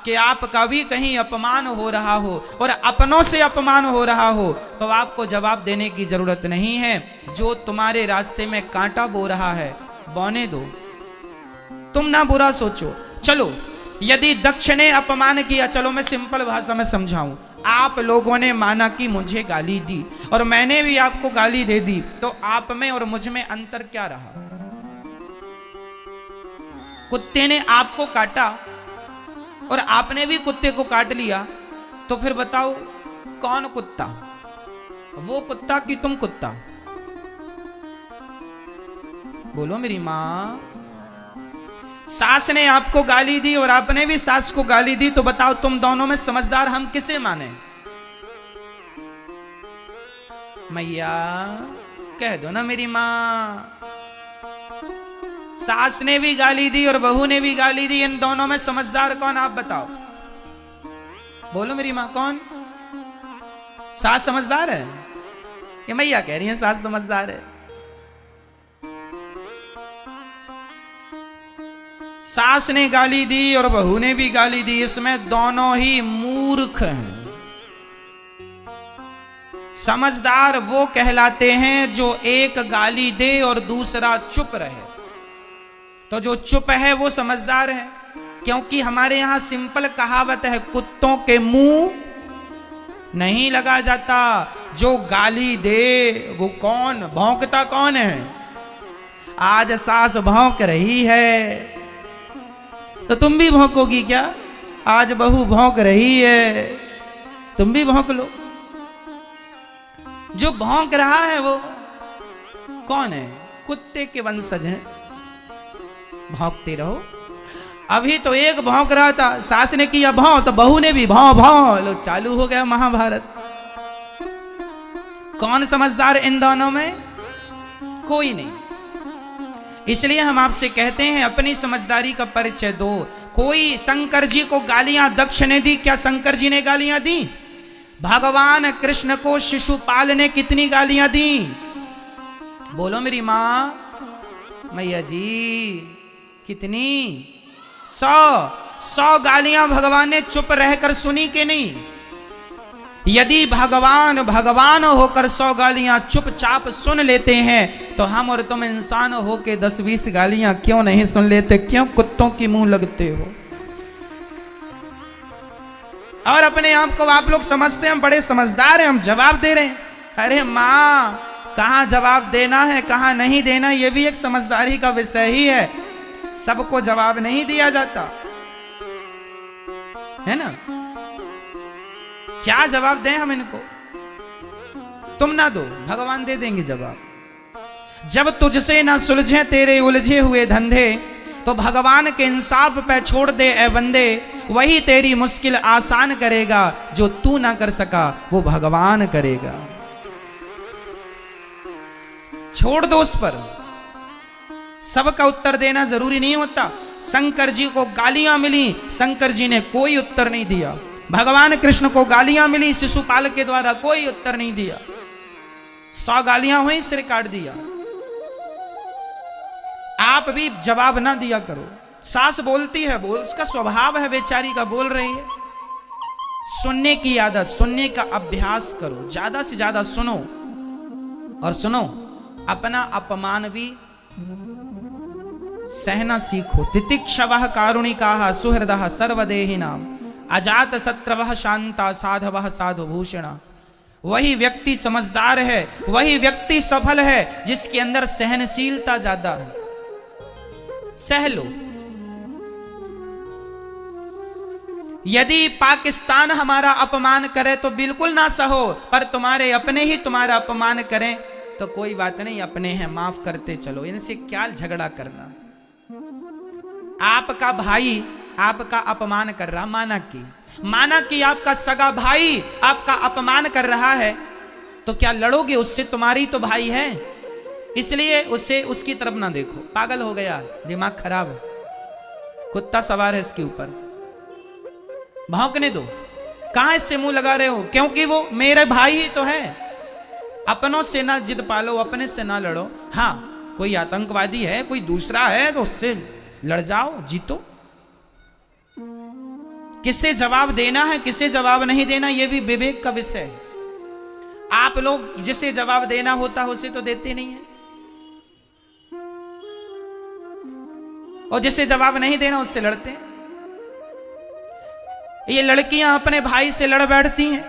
कि आपका भी कहीं अपमान हो रहा हो और अपनों से अपमान हो रहा हो, तो आपको जवाब देने की जरूरत नहीं है। जो तुम्हारे रास्ते में कांटा बो रहा है, बोने दो, तुम ना बुरा सोचो। चलो, यदि दक्ष ने अपमान किया, चलो मैं सिंपल भाषा में समझाऊं, आप लोगों ने माना कि मुझे गाली दी और मैंने भी आपको गाली दे दी, तो आप में और मुझ में अंतर क्या रहा? कुत्ते ने आपको काटा और आपने भी कुत्ते को काट लिया, तो फिर बताओ कौन कुत्ता? वो कुत्ता कि तुम कुत्ता? बोलो मेरी मां। सास ने आपको गाली दी और आपने भी सास को गाली दी, तो बताओ तुम दोनों में समझदार हम किसे माने? मैया कह दो ना मेरी मां। सास ने भी गाली दी और बहू ने भी गाली दी, इन दोनों में समझदार कौन? आप बताओ, बोलो मेरी मां, कौन? सास समझदार है? ये मैया कह रही है सास समझदार है। सास ने गाली दी और बहू ने भी गाली दी, इसमें दोनों ही मूर्ख हैं। समझदार वो कहलाते हैं जो एक गाली दे और दूसरा चुप रहे, तो जो चुप है वो समझदार है। क्योंकि हमारे यहां सिंपल कहावत है, कुत्तों के मुंह नहीं लगा जाता। जो गाली दे वो कौन भौंकता कौन है? आज सास भौंक रही है तो तुम भी भौंकोगी क्या? आज बहू भौंक रही है, तुम भी भौंक लो। जो भौंक रहा है वो कौन है? कुत्ते के वंशज हैं। भौंकते रहो। अभी तो एक भौंक रहा था, सास ने किया भौं तो बहू ने भी भौं भौं, लो चालू हो गया महाभारत। कौन समझदार इन दोनों में? कोई नहीं। इसलिए हम आपसे कहते हैं अपनी समझदारी का परिचय दो। कोई शंकर जी को गालियां दक्ष ने दी, क्या शंकर जी ने गालियां दी? भगवान कृष्ण को शिशुपाल ने कितनी गालियां दी? बोलो मेरी मां। मैया जी कितनी? 100 गालियां भगवान ने चुप रहकर सुनी कि नहीं? यदि भगवान भगवान होकर 100 गालियां चुपचाप सुन लेते हैं, तो हम और तुम इंसान हो के 10-20 गालियां क्यों नहीं सुन लेते? क्यों कुत्तों की मुंह लगते हो? और अपने आप को आप लोग समझते हैं हम बड़े समझदार हैं, हम जवाब दे रहे हैं। अरे मां, कहां जवाब देना है कहां नहीं देना, यह भी एक समझदारी का विषय ही है। सबको जवाब नहीं दिया जाता है ना। क्या जवाब दें हम इनको? तुम ना दो, भगवान दे देंगे जवाब। जब तुझसे ना सुलझे तेरे उलझे हुए धंधे, तो भगवान के इंसाफ पे छोड़ दे ए बंदे। वही तेरी मुश्किल आसान करेगा, जो तू ना कर सका वो भगवान करेगा। छोड़ दो उस पर। सबका उत्तर देना जरूरी नहीं होता। शंकर जी को गालियां मिली, शंकर जी ने कोई उत्तर नहीं दिया। भगवान कृष्ण को गालियां मिली शिशुपाल के द्वारा, कोई उत्तर नहीं दिया। 100 गालियां हुई, सिर काट दिया। आप भी जवाब ना दिया करो। सास बोलती है, बोल, उसका स्वभाव है बेचारी का, बोल रही है। सुनने की आदत, सुनने का अभ्यास करो, ज्यादा से ज्यादा सुनो। और सुनो, अपना अपमान भी सहना सीखो। तितिक्षवः कारुणिकाः सुहृदः सर्वदेहिनां अजात शत्रवः शांता साधवः साधुभूषणा। वही व्यक्ति समझदार है, वही व्यक्ति सफल है जिसके अंदर सहनशीलता ज्यादा है। सह लो। यदि पाकिस्तान हमारा अपमान करे तो बिल्कुल ना सहो, पर तुम्हारे अपने ही तुम्हारा अपमान करें तो कोई बात नहीं, अपने हैं, माफ करते चलो। इनसे क्या झगड़ा करना। आपका भाई आपका अपमान कर रहा, माना कि आपका सगा भाई आपका अपमान कर रहा है, तो क्या लड़ोगे उससे? तुम्हारी तो भाई है, इसलिए उसे उसकी तरफ ना देखो। पागल हो गया, दिमाग खराब है, कुत्ता सवार है इसके ऊपर। भौंकने दो। कहां इससे मुंह लगा रहे हो? क्योंकि वो मेरे भाई ही तो है। अपनों से ना जिद पालो, अपने से ना लड़ो। हाँ, कोई आतंकवादी है, कोई दूसरा है, तो उससे लड़ जाओ, जीतो। किसे जवाब देना है, किसे जवाब नहीं देना, यह भी विवेक का विषय है। आप लोग जिसे जवाब देना होता है उसे तो देते नहीं है, और जिसे जवाब नहीं देना उससे लड़ते हैं। ये लड़कियां अपने भाई से लड़ बैठती हैं,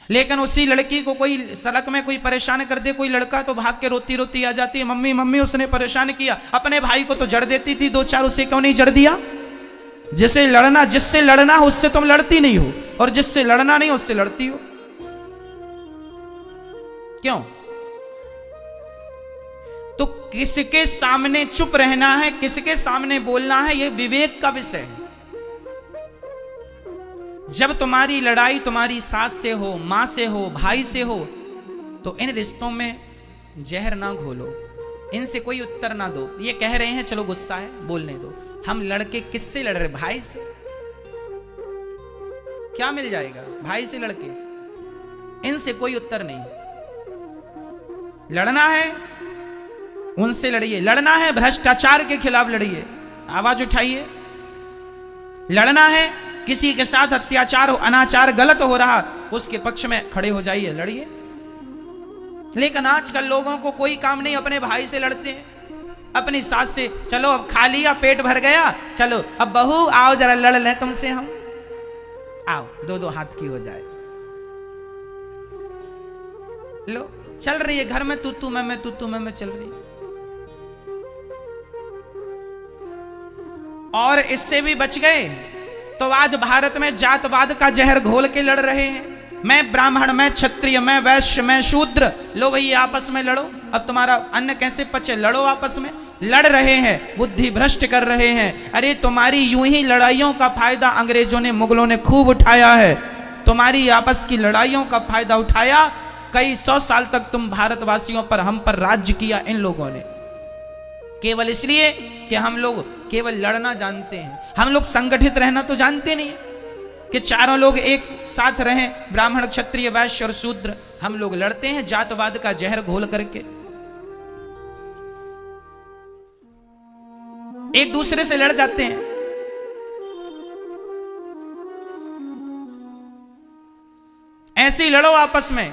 लेकिन उसी लड़की को कोई सड़क में कोई परेशान कर दे, कोई लड़का, तो भाग के रोती रोती आ जाती है, मम्मी मम्मी उसने परेशान किया। अपने भाई को तो जड़ देती थी दो चार, उसे क्यों नहीं जड़ दिया? जिससे लड़ना हो उससे तुम लड़ती नहीं हो, और जिससे लड़ना नहीं उससे लड़ती हो। क्यों? तो किसके सामने चुप रहना है, किसके सामने बोलना है, यह विवेक का विषय है। जब तुम्हारी लड़ाई तुम्हारी सास से हो, मां से हो, भाई से हो, तो इन रिश्तों में जहर ना घोलो, इनसे कोई उत्तर ना दो। ये कह रहे हैं चलो गुस्सा है बोलने दो, हम लड़के किससे लड़ रहे? भाई से। क्या मिल जाएगा भाई से लड़के? इनसे कोई उत्तर नहीं। लड़ना है उनसे लड़िए, लड़ना है भ्रष्टाचार के खिलाफ लड़िए, आवाज उठाइए। लड़ना है किसी के साथ अत्याचार हो, अनाचार गलत हो रहा, उसके पक्ष में खड़े हो जाइए, लड़िए। लेकिन आजकल लोगों को कोई काम नहीं, अपने भाई से लड़ते हैं, अपनी सास से। चलो अब खा लिया, पेट भर गया, चलो अब बहू आओ जरा लड़ लें तुमसे हम, आओ दो दो हाथ की हो जाए। लो चल रही है घर में तू मैं तू मैं चल रही। और इससे भी बच गए तो आज भारत में जातवाद का जहर घोल के लड़ रहे हैं। मैं ब्राह्मण, मैं क्षत्रिय, मैं वैश्य, मैं शूद्र। लो भैया आपस में लड़ो, अब तुम्हारा अन्न कैसे पचे, लड़ो आपस में। लड़ रहे हैं, बुद्धि भ्रष्ट कर रहे हैं। अरे तुम्हारी यूं ही लड़ाइयों का फायदा अंग्रेजों ने, मुगलों ने खूब उठाया है। तुम्हारी आपस की लड़ाइयों का फायदा उठाया। कई सौ साल तक तुम भारतवासियों पर, हम पर राज्य किया इन लोगों ने, केवल इसलिए कि हम लोग केवल लड़ना जानते हैं। हम लोग संगठित रहना तो जानते नहीं कि चारों लोग एक साथ रहें, ब्राह्मण, क्षत्रिय, वैश्य और शूद्र। हम लोग लड़ते हैं जातवाद का जहर घोल करके, एक दूसरे से लड़ जाते हैं। ऐसे ही लड़ो आपस में।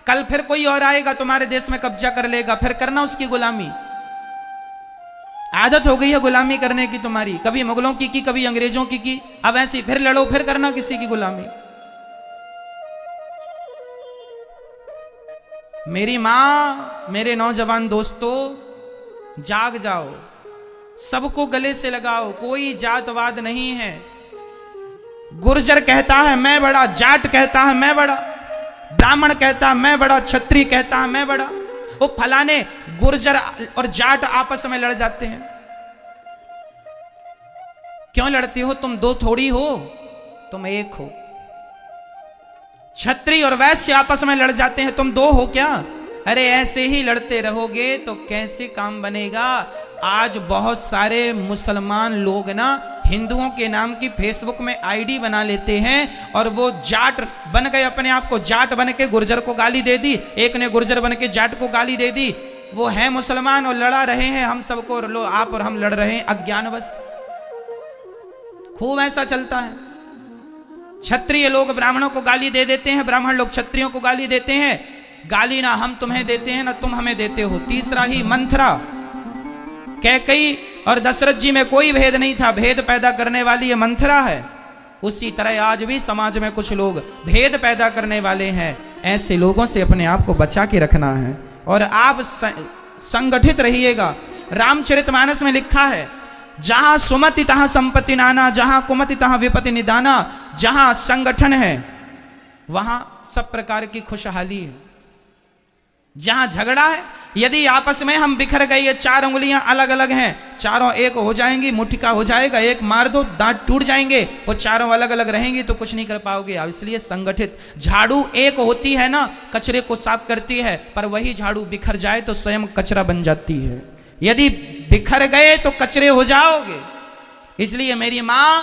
कल फिर कोई और आएगा तुम्हारे देश में कब्जा कर लेगा, फिर करना उसकी गुलामी। आदत हो गई है गुलामी करने की तुम्हारी, कभी मुगलों की कभी अंग्रेजों की। अब ऐसी फिर लड़ो, फिर करना किसी की गुलामी। मेरी मां, मेरे नौजवान दोस्तों, जाग जाओ, सबको गले से लगाओ। कोई जातवाद नहीं है। गुर्जर कहता है मैं बड़ा, जाट कहता है मैं बड़ा, ब्राह्मण कहता है मैं बड़ा, क्षत्रिय कहता है मैं बड़ा। वो फलाने गुर्जर और जाट आपस में लड़ जाते हैं। क्यों लड़ते हो? तुम दो थोड़ी हो, तुम एक हो। क्षत्रिय और वैश्य आपस में लड़ जाते हैं, तुम दो हो क्या? अरे ऐसे ही लड़ते रहोगे तो कैसे काम बनेगा? आज बहुत सारे मुसलमान लोग ना हिंदुओं के नाम की फेसबुक में आईडी बना लेते हैं और वो जाट बन गए, अपने आप को जाट बन के गुर्जर को गाली दे दी, एक ने गुर्जर बन के जाट को गाली दे दी। वो है मुसलमान और लड़ा रहे हैं हम सबको, लो आप और हम लड़ रहे हैं अज्ञानवश। खूब ऐसा चलता है। क्षत्रिय लोग ब्राह्मणों को गाली दे देते हैं, ब्राह्मण लोग क्षत्रियों को गाली देते हैं। गाली ना हम तुम्हें देते हैं ना तुम हमें देते हो। तीसरा ही मंथरा, कैकई और दशरथ जी में कोई भेद नहीं था, भेद पैदा करने वाली ये मंथरा है। उसी तरह आज भी समाज में कुछ लोग भेद पैदा करने वाले हैं। ऐसे लोगों से अपने आप को बचा के रखना है और आप संगठित रहिएगा। रामचरितमानस में लिखा है, जहां सुमति तहां संपत्ति नाना, जहां कुमति तहां विपत्ति निदाना। जहां संगठन है वहां सब प्रकार की खुशहाली है। जहां झगड़ा है, यदि आपस में हम बिखर गए, ये चार उंगलियां अलग अलग हैं, चारों एक हो जाएंगी, मुट्ठी हो जाएगा, एक मार दो दांत टूट जाएंगे। वो चारों अलग अलग रहेंगी तो कुछ नहीं कर पाओगे। अब इसलिए संगठित। झाड़ू एक होती है ना, कचरे को साफ करती है, पर वही झाड़ू बिखर जाए तो स्वयं कचरा बन जाती है। यदि बिखर गए तो कचरे हो जाओगे। इसलिए मेरी मां,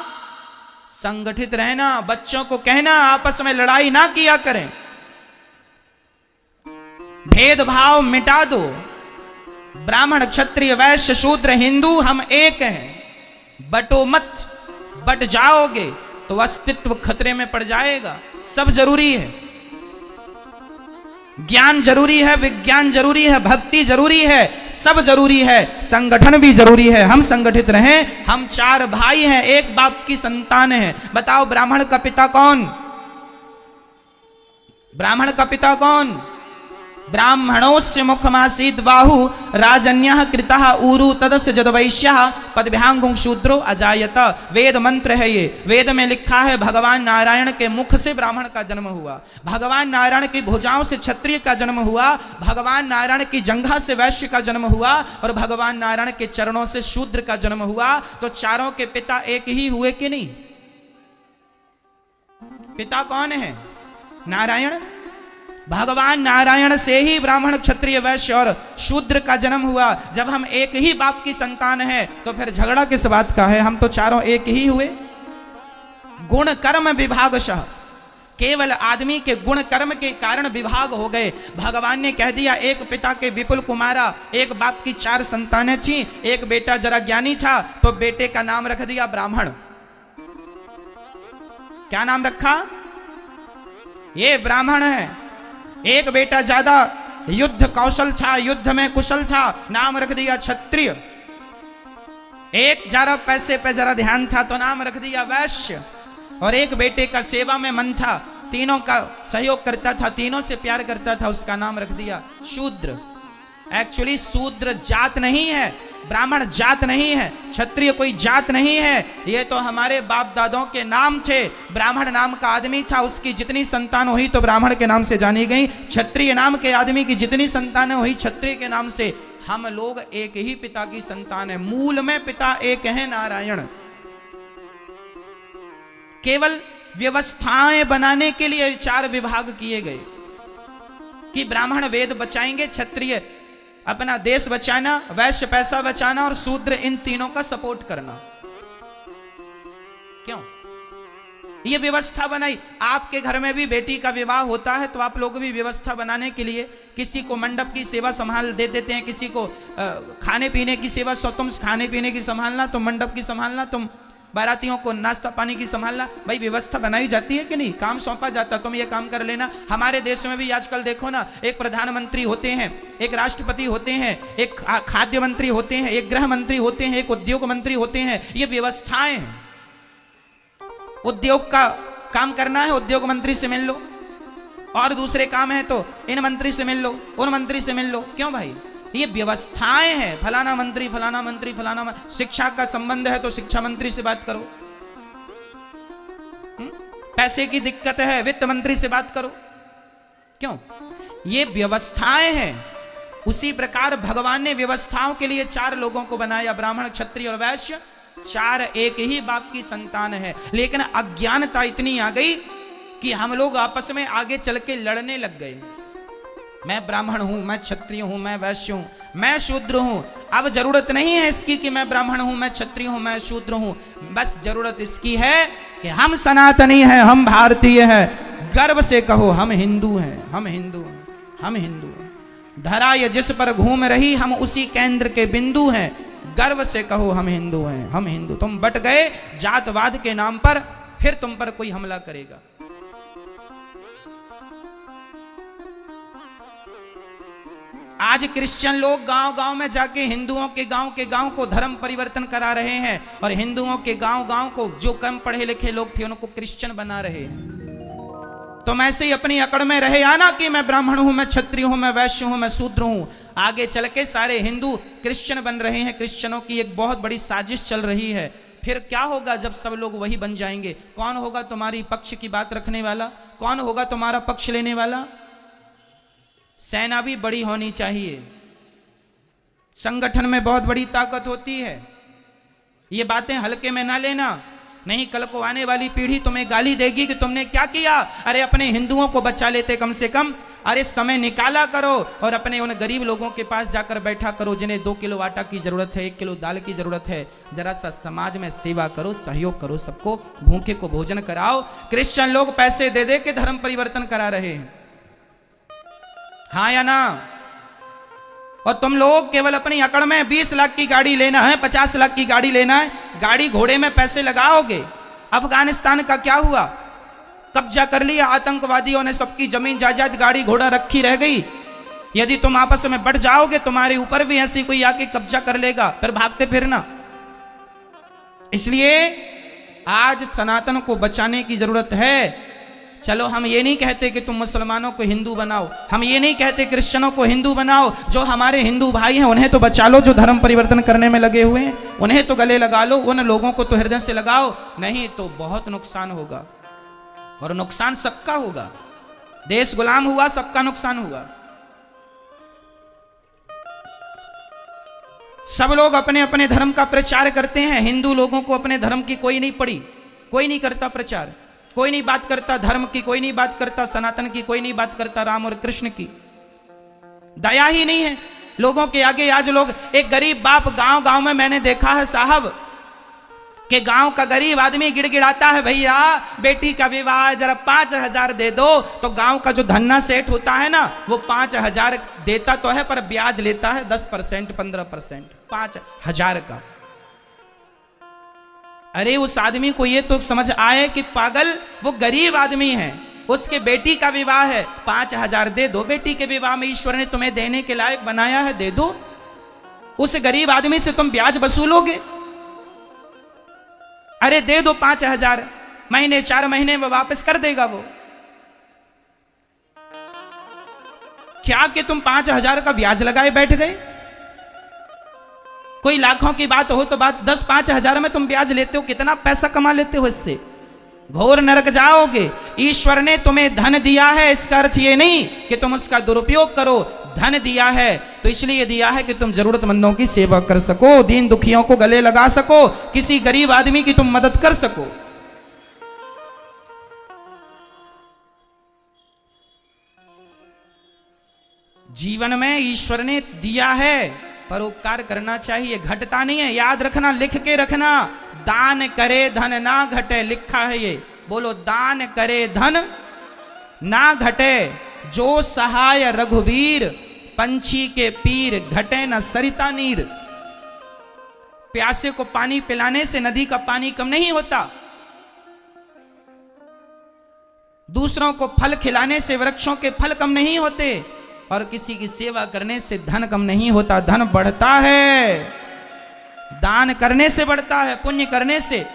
संगठित रहना। बच्चों को कहना आपस में लड़ाई ना किया करें, भेदभाव मिटा दो। ब्राह्मण, क्षत्रिय, वैश्य, शूद्र, हिंदू हम एक हैं। बटो मत, बट जाओगे तो अस्तित्व खतरे में पड़ जाएगा। सब जरूरी है, ज्ञान जरूरी है, विज्ञान जरूरी है, भक्ति जरूरी है, सब जरूरी है, संगठन भी जरूरी है। हम संगठित रहें। हम 4 भाई हैं, एक बाप की संतान हैं। बताओ ब्राह्मण का पिता कौन? ब्राह्मण का पिता कौन? ब्राह्मणोस्य मुखमासीद बाहु राजन्यः कृतः ऊरु तदस्य जदवैश्यः पदभ्यांगुं शूद्रो अजायत। वेद मंत्र है ये। वेद में लिखा है भगवान नारायण के मुख से ब्राह्मण का जन्म हुआ, भगवान नारायण की भुजाओं से क्षत्रिय का जन्म हुआ, भगवान नारायण की जंघा से वैश्य का जन्म हुआ और भगवान नारायण के चरणों से शूद्र का जन्म हुआ। तो चारों के पिता एक ही हुए कि नहीं? पिता कौन है? नारायण। भगवान नारायण से ही ब्राह्मण क्षत्रिय वैश्य और शूद्र का जन्म हुआ। जब हम एक ही बाप की संतान हैं तो फिर झगड़ा किस बात का है? हम तो चारों एक ही हुए। गुण कर्म विभागशः, केवल आदमी के गुण कर्म के कारण विभाग हो गए। भगवान ने कह दिया एक पिता के विपुल कुमारा, एक बाप की 4 संतानें थी, एक बेटा जरा ज्ञानी था तो बेटे का नाम रख दिया ब्राह्मण। क्या नाम रखा? ये ब्राह्मण है। एक बेटा ज्यादा युद्ध कौशल था, युद्ध में कुशल था, नाम रख दिया क्षत्रिय। एक जरा पैसे पे जरा ध्यान था तो नाम रख दिया वैश्य। और एक बेटे का सेवा में मन था, तीनों का सहयोग करता था, तीनों से प्यार करता था, उसका नाम रख दिया शूद्र। एक्चुअली शूद्र जात नहीं है, ब्राह्मण जात नहीं है, क्षत्रिय कोई जात नहीं है। ये तो हमारे बाप दादों के नाम थे। ब्राह्मण नाम का आदमी था, उसकी जितनी संतान हुई तो ब्राह्मण के नाम से जानी गई। क्षत्रिय नाम के आदमी की जितनी संतानें हुई क्षत्रिय के नाम से। हम लोग एक ही पिता की संतान है, मूल में पिता एक है नारायण। केवल व्यवस्थाएं बनाने के लिए 4 विभाग किए गए कि ब्राह्मण वेद बचाएंगे, क्षत्रिय अपना देश बचाना, वैश्य पैसा बचाना और शूद्र इन तीनों का सपोर्ट करना। क्यों ये व्यवस्था बनाई? आपके घर में भी बेटी का विवाह होता है तो आप लोग भी व्यवस्था बनाने के लिए किसी को मंडप की सेवा संभाल दे देते हैं, किसी को खाने पीने की सेवा, सो तुम खाने पीने की संभालना, तुम मंडप की संभालना, तुम बारातियों को नाश्ता पानी की संभालना। भाई व्यवस्था बनाई जाती है कि नहीं? काम सौंपा जाता, तुम ये काम कर लेना। हमारे देश में भी आजकल देखो ना, एक प्रधानमंत्री होते हैं, एक राष्ट्रपति होते हैं, एक खाद्य मंत्री होते हैं, एक गृह मंत्री होते हैं, एक उद्योग मंत्री होते हैं। ये व्यवस्थाएं हैं। उद्योग का काम करना है, उद्योग मंत्री से मिल लो, और दूसरे काम है तो इन मंत्री से मिल लो, उन मंत्री से मिल लो। क्यों भाई? ये व्यवस्थाएं हैं। फलाना मंत्री फलाना मंत्री फलाना शिक्षा का संबंध है तो शिक्षा मंत्री से बात करो, पैसे की दिक्कत है वित्त मंत्री से बात करो। क्यों? ये व्यवस्थाएं हैं। उसी प्रकार भगवान ने व्यवस्थाओं के लिए 4 लोगों को बनाया, ब्राह्मण क्षत्रिय और वैश्य। 4 एक ही बाप की संतान है। लेकिन अज्ञानता इतनी आ गई कि हम लोग आपस में आगे चल के लड़ने लग गए। मैं ब्राह्मण हूं, मैं क्षत्रिय हूं, मैं वैश्य हूं, मैं शूद्र हूं। अब जरूरत नहीं है इसकी कि मैं ब्राह्मण हूं, मैं क्षत्रिय हूं, मैं शूद्र हूं। बस जरूरत इसकी है कि हम सनातनी हैं, हम भारतीय हैं। गर्व से कहो हम हिंदू हैं, हम हिंदू हैं, हम हिंदू हैं। धरा ये जिस पर घूम रही हम उसी केंद्र के बिंदु हैं। गर्व से कहो हम हिंदू हैं, हम हिंदू। तुम बट गए जातवाद के नाम पर, फिर तुम पर कोई हमला करेगा। आज क्रिश्चियन लोग गांव-गांव में जाके हिंदुओं के गांव को धर्म परिवर्तन करा रहे हैं और हिंदुओं के गांव को जो कम पढ़े लिखे लोग थे उनको क्रिश्चियन बना रहे हैं। तो मैं से ही अपनी अकड़ में रहे आना कि मैं ब्राह्मण हूं, मैं क्षत्रिय हूं, मैं वैश्य हूं, मैं शूद्र हूं। आगे चल के सारे हिंदू क्रिश्चियन बन रहे हैं। क्रिश्चियनों की एक बहुत बड़ी साजिश चल रही है। फिर क्या होगा जब सब लोग वही बन जाएंगे? कौन होगा तुम्हारी पक्ष की बात रखने वाला? कौन होगा तुम्हारा पक्ष लेने वाला? सेना भी बड़ी होनी चाहिए, संगठन में बहुत बड़ी ताकत होती है। ये बातें हल्के में ना लेना, नहीं कल को आने वाली पीढ़ी तुम्हें गाली देगी कि तुमने क्या किया। अरे अपने हिंदुओं को बचा लेते कम से कम। अरे समय निकाला करो और अपने उन गरीब लोगों के पास जाकर बैठा करो जिन्हें 2 किलो आटा की जरूरत है, 1 किलो दाल की जरूरत है। जरा सा समाज में सेवा करो, सहयोग करो, सबको भूखे को भोजन कराओ। क्रिश्चियन लोग पैसे दे दे के धर्म परिवर्तन करा रहे हैं, हाँ या ना? और तुम लोग केवल अपनी अकड़ में 20 लाख की गाड़ी लेना है, 50 लाख की गाड़ी लेना है, गाड़ी घोड़े में पैसे लगाओगे। अफगानिस्तान का क्या हुआ? कब्जा कर लिया आतंकवादियों ने, सबकी जमीन जायदाद गाड़ी घोड़ा रखी रह गई। यदि तुम आपस में बढ़ जाओगे तुम्हारे ऊपर भी ऐसी कोई आके कब्जा कर लेगा, फिर भागते फिरना। इसलिए आज सनातन को बचाने की जरूरत है। चलो हम ये नहीं कहते कि तुम मुसलमानों को हिंदू बनाओ, हम ये नहीं कहते क्रिश्चियनों को हिंदू बनाओ। जो हमारे हिंदू भाई हैं उन्हें तो बचा लो, जो धर्म परिवर्तन करने में लगे हुए हैं उन्हें तो गले लगा लो, उन लोगों को तो हृदय से लगाओ, नहीं तो बहुत नुकसान होगा और नुकसान सबका होगा। देश गुलाम हुआ, सबका नुकसान हुआ। सब लोग अपने अपने धर्म का प्रचार करते हैं, हिंदू लोगों को अपने धर्म की कोई नहीं पड़ी, कोई नहीं करता प्रचार, कोई नहीं बात करता धर्म की, कोई नहीं बात करता सनातन की, कोई नहीं बात करता राम और कृष्ण की। दया ही नहीं है लोगों के आगे। आज लोग, एक गरीब बाप गांव गांव में मैंने देखा है साहब कि गांव का गरीब आदमी गिड़गिड़ाता है, भैया बेटी का विवाह जरा 5,000 दे दो। तो गांव का जो धन्ना सेठ होता है ना, वो 5,000 देता तो है पर ब्याज लेता है 10%, 15%, 5,000 का। अरे उस आदमी को ये तो समझ आए कि पागल, वो गरीब आदमी है, उसके बेटी का विवाह है, 5,000 दे दो। बेटी के विवाह में ईश्वर ने तुम्हें देने के लायक बनाया है, दे दो। उस गरीब आदमी से तुम ब्याज वसूलोगे? अरे दे दो 5,000, महीने 4 महीने में वापस कर देगा वो। क्या कि तुम 5,000 का ब्याज लगाए बैठ गए? कोई लाखों की बात हो तो बात 10-5,000 में तुम ब्याज लेते हो, कितना पैसा कमा लेते हो इससे? घोर नरक जाओगे। ईश्वर ने तुम्हें धन दिया है, इसका अर्थ ये नहीं कि तुम उसका दुरुपयोग करो। धन दिया है तो इसलिए दिया है कि तुम जरूरतमंदों की सेवा कर सको, दीन दुखियों को गले लगा सको, किसी गरीब आदमी की तुम मदद कर सको। जीवन में ईश्वर ने दिया है, परोपकार करना चाहिए, घटता नहीं है। याद रखना, लिख के रखना, दान करे धन ना घटे, लिखा है ये। बोलो, दान करे धन ना घटे, जो सहाय रघुवीर, पंछी के पीर, घटे न सरिता नीर। प्यासे को पानी पिलाने से नदी का पानी कम नहीं होता, दूसरों को फल खिलाने से वृक्षों के फल कम नहीं होते, और किसी की सेवा करने से धन कम नहीं होता, धन बढ़ता है, दान करने से बढ़ता है, पुण्य करने से।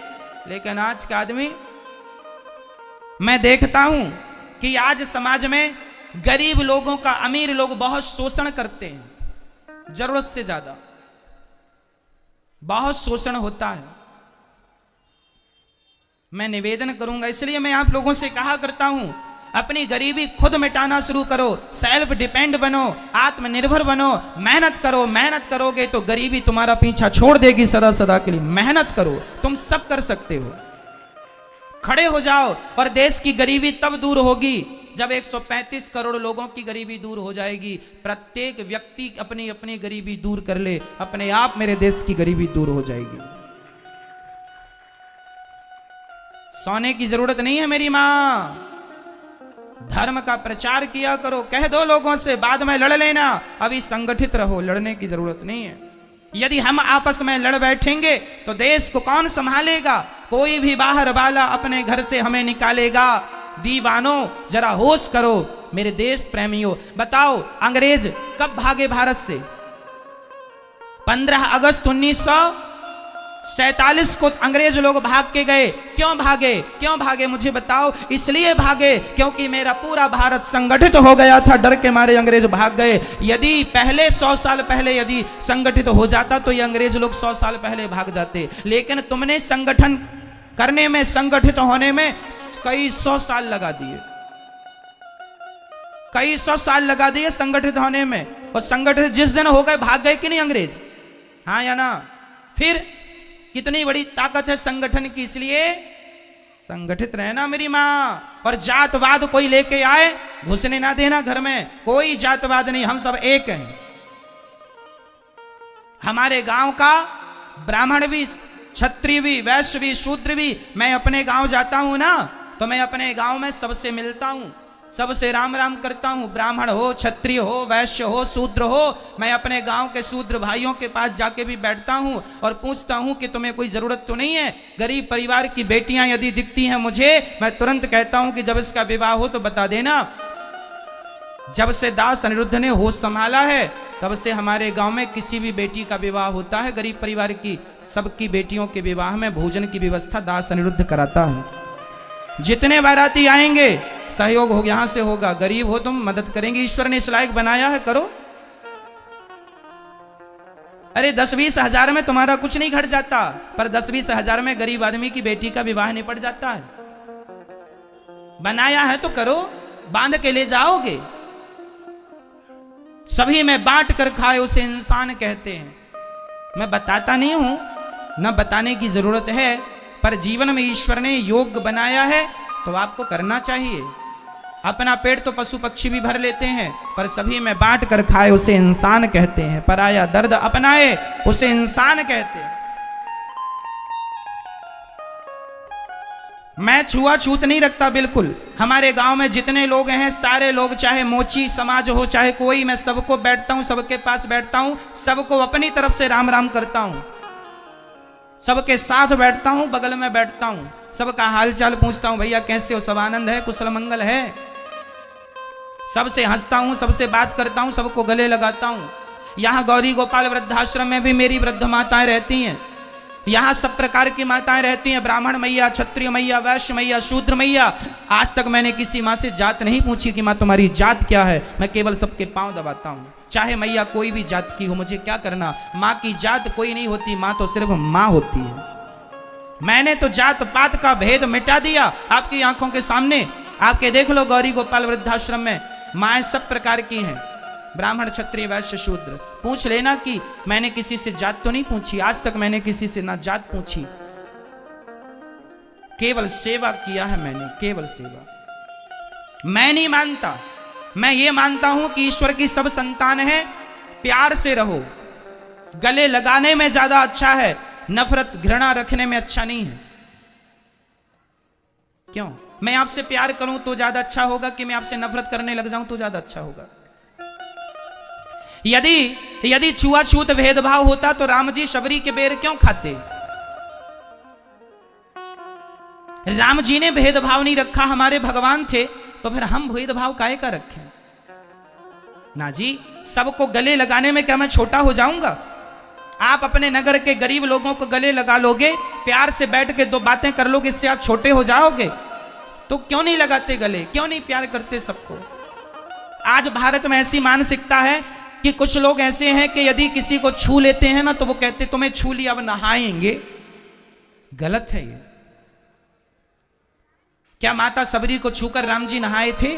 लेकिन आज का आदमी, मैं देखता हूं कि आज समाज में गरीब लोगों का अमीर लोग बहुत शोषण करते हैं, जरूरत से ज्यादा बहुत शोषण होता है। मैं निवेदन करूंगा, इसलिए मैं आप लोगों से कहा करता हूं, अपनी गरीबी खुद मिटाना शुरू करो, सेल्फ डिपेंड बनो, आत्मनिर्भर बनो, मेहनत करो। मेहनत करोगे तो गरीबी तुम्हारा पीछा छोड़ देगी सदा सदा के लिए। मेहनत करो, तुम सब कर सकते हो। खड़े हो जाओ, और देश की गरीबी तब दूर होगी जब 135 करोड़ लोगों की गरीबी दूर हो जाएगी। प्रत्येक व्यक्ति अपनी अपनी गरीबी दूर कर ले, अपने आप मेरे देश की गरीबी दूर हो जाएगी। सोने की जरूरत नहीं है मेरी मां। धर्म का प्रचार किया करो, कह दो लोगों से, बाद में लड़ लेना, अभी संगठित रहो, लड़ने की जरूरत नहीं है। यदि हम आपस में लड़ बैठेंगे तो देश को कौन संभालेगा? कोई भी बाहर वाला अपने घर से हमें निकालेगा। दीवानों, जरा होश करो मेरे देश प्रेमियों। बताओ, अंग्रेज कब भागे भारत से? 15 अगस्त 1947 को अंग्रेज लोग भाग के गए। क्यों भागे? क्यों भागे मुझे बताओ। इसलिए भागे क्योंकि मेरा पूरा भारत संगठित हो गया था, डर के मारे अंग्रेज भाग गए। यदि पहले 100 साल पहले यदि संगठित हो जाता तो ये अंग्रेज लोग 100 साल पहले भाग जाते। लेकिन तुमने संगठन करने में, संगठित होने में कई 100 साल लगा दिए, कई 100 साल लगा दिए संगठित होने में। और संगठित जिस दिन हो गए, भाग गए कि नहीं अंग्रेज? हाँ या ना? फिर कितनी बड़ी ताकत है संगठन की, इसलिए संगठित रहना मेरी मां। और जातवाद कोई लेके आए, घुसने ना देना घर में। कोई जातवाद नहीं, हम सब एक हैं। हमारे गांव का ब्राह्मण भी, क्षत्रिय भी, वैश्य भी, शूद्र भी, मैं अपने गांव जाता हूं ना, तो मैं अपने गांव में सबसे मिलता हूं। सबसे राम राम करता हूँ, ब्राह्मण हो, क्षत्रिय हो, वैश्य हो, शूद्र हो। मैं अपने गांव के शूद्र भाइयों के पास जाके भी बैठता हूँ और पूछता हूँ कि तुम्हें कोई ज़रूरत तो नहीं है। गरीब परिवार की बेटियां यदि दिखती हैं मुझे, मैं तुरंत कहता हूँ कि जब इसका विवाह हो तो बता देना। जब से दास अनिरुद्ध ने होश संभाला है तब से हमारे गांव में किसी भी बेटी का विवाह होता है, गरीब परिवार की सबकी बेटियों के विवाह में भोजन की व्यवस्था दास अनिरुद्ध कराता है। जितने बाराती आएंगे सहयोग हो यहां से होगा। गरीब हो तुम, मदद करेंगे, ईश्वर ने इस लायक बनाया है, करो। अरे 10-20 हजार में तुम्हारा कुछ नहीं घट जाता, पर 10-20 हजार में गरीब आदमी की बेटी का विवाह निपट जाता है। बनाया है तो करो, बांध के ले जाओगे। सभी में बांट कर खाए उसे इंसान कहते हैं। मैं बताता नहीं हूं, न बताने की जरूरत है, पर जीवन में ईश्वर ने योग बनाया है तो आपको करना चाहिए। अपना पेट तो पशु पक्षी भी भर लेते हैं, पर सभी में बांट कर खाए उसे इंसान कहते हैं। पराया दर्द अपनाए उसे इंसान कहते हैं। मैं छुआछूत नहीं रखता बिल्कुल। हमारे गांव में जितने लोग हैं सारे लोग, चाहे मोची समाज हो चाहे कोई, मैं सबको बैठता हूं, सबके पास बैठता हूं, सबको अपनी तरफ से राम राम करता हूं, सबके साथ बैठता हूं, बगल में बैठता हूं, सबका हालचाल पूछता हूं, भैया कैसे हो, सब आनंद है, कुशल मंगल है। सबसे हंसता हूं, सबसे बात करता हूं, सबको गले लगाता हूं। यहां गौरी गोपाल वृद्धाश्रम में भी मेरी वृद्ध माताएं रहती हैं। यहां सब प्रकार की माताएं रहती हैं, ब्राह्मण मैया, क्षत्रिय मैया, वैश्य मैया, शूद्र मैया। आज तक मैंने किसी माँ से जात नहीं पूछी कि माँ तुम्हारी जात क्या है। मैं केवल सबके पांव दबाता हूं, चाहे मैया कोई भी जात की हो, मुझे क्या करना। माँ की जात कोई नहीं होती, माँ तो सिर्फ माँ होती है। मैंने तो जात पात का भेद मिटा दिया आपकी आंखों के सामने। आके देख लो गौरी गोपाल वृद्धाश्रम में माएँ सब प्रकार की हैं, ब्राह्मण, क्षत्रिय, वैश्य, शूद्र। पूछ लेना कि मैंने किसी से जात तो नहीं पूछी, आज तक मैंने किसी से ना जात पूछी, केवल सेवा किया है मैंने, केवल सेवा। मैं नहीं मानता, मैं ये मानता हूं कि ईश्वर की सब संतान है, प्यार से रहो। गले लगाने में ज्यादा अच्छा है, नफरत घृणा रखने में अच्छा नहीं है। क्यों? मैं आपसे प्यार करूं तो ज्यादा अच्छा होगा कि मैं आपसे नफरत करने लग जाऊं तो ज्यादा अच्छा होगा? यदि छुआछूत भेदभाव होता तो राम जी शबरी के बेर क्यों खाते? राम जी ने भेदभाव नहीं रखा, हमारे भगवान थे, तो फिर हम भेदभाव काहे का रखें? ना जी, सबको गले लगाने में क्या मैं छोटा हो जाऊंगा? आप अपने नगर के गरीब लोगों को गले लगा लोगे, प्यार से बैठ के दो बातें कर लोगे, इससे आप छोटे हो जाओगे? तो क्यों नहीं लगाते गले, क्यों नहीं प्यार करते सबको? आज भारत में ऐसी मानसिकता है कि कुछ लोग ऐसे हैं कि यदि किसी को छू लेते हैं ना तो वो कहते तुम्हें छू लिया अब नहाएंगे। गलत है ये। क्या माता सबरी को छूकर राम जी नहाए थे?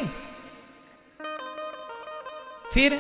फिर